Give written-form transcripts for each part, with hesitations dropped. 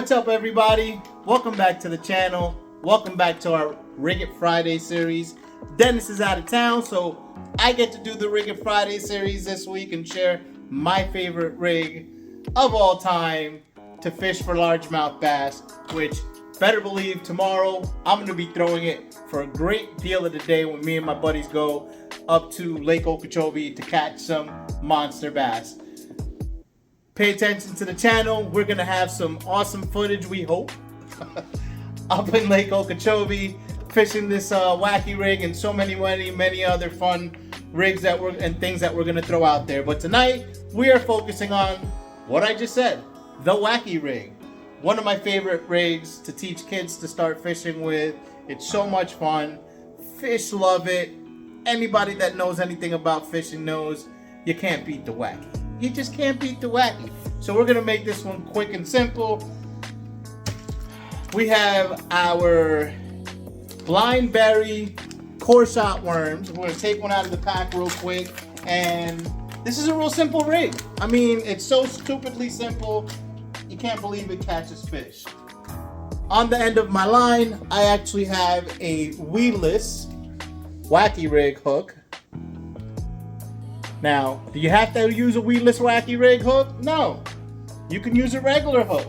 What's up, everybody? Welcome back to the channel. Welcome back to our Rig It Friday series. Dennis is out of town, so I get to do the Rig It Friday series this week and share my favorite rig of all time to fish for largemouth bass, which better believe tomorrow I'm going to be throwing it for a great deal of the day when me and my buddies go up to Lake Okeechobee to catch some monster bass. Pay attention to the channel. We're going to have some awesome footage, we hope, up in Lake Okeechobee, fishing this wacky rig and so many other fun rigs and things that we're going to throw out there. But tonight, we are focusing on what I just said, the wacky rig. One of my favorite rigs to teach kids to start fishing with. It's so much fun. Fish love it. Anybody that knows anything about fishing knows you can't beat the wacky. You just can't beat the wacky. So we're gonna make this one quick and simple. We have our blind berry core shot worms. We're gonna take one out of the pack real quick. And this is a real simple rig. I mean, it's so stupidly simple, you can't believe it catches fish. On the end of my line, I actually have a weedless wacky rig hook. Now, do you have to use a weedless wacky rig hook? No. You can use a regular hook.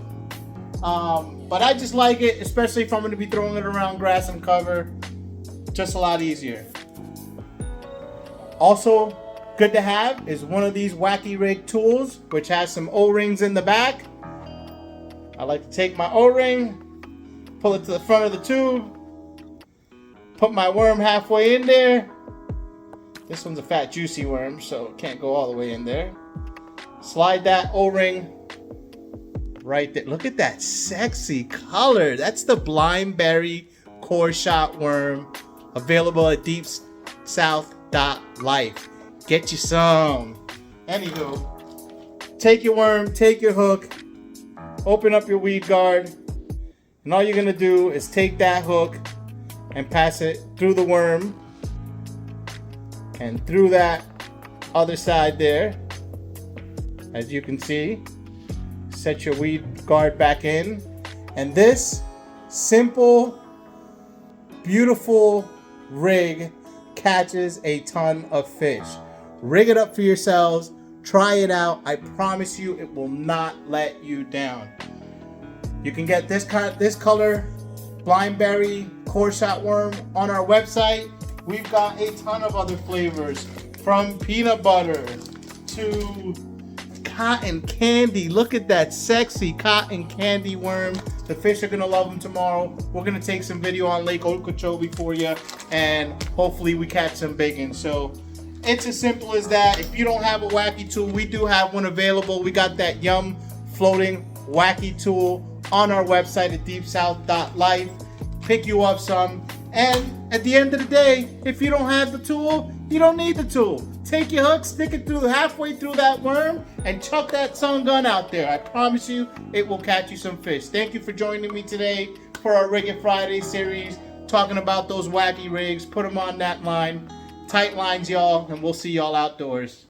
But I just like it, especially if I'm going to be throwing it around grass and cover. Just a lot easier. Also, good to have is one of these wacky rig tools, which has some O-rings in the back. I like to take my O-ring, pull it to the front of the tube, put my worm halfway in there. This one's a fat, juicy worm, so it can't go all the way in there. Slide that O-ring right there. Look at that sexy color. That's the blind berry core shot worm, available at deepsouth.life. Get you some. Anywho, take your worm, take your hook, open up your weed guard, and all you're gonna do is take that hook and pass it through the worm and through that other side there. As you can see, set your weed guard back in, and this simple, beautiful rig catches a ton of fish. Rig it up for yourselves. Try it out. I promise you it will not let you down. You can get this color blind berry core shot worm on our website. We've got a ton of other flavors, from peanut butter to cotton candy. Look at that sexy cotton candy worm. The fish are gonna love them tomorrow. We're gonna take some video on Lake Okeechobee for you, and hopefully we catch some big ones. So it's as simple as that. If you don't have a wacky tool, we do have one available. We got that Yum floating wacky tool on our website at deepsouth.life. Pick you up some. And at the end of the day, if you don't have the tool, you don't need the tool. Take your hook, stick it through halfway through that worm, and chuck that sun gun out there. I promise you, it will catch you some fish. Thank you for joining me today for our Rig It Friday series, talking about those wacky rigs. Put them on that line. Tight lines, y'all, and we'll see y'all outdoors.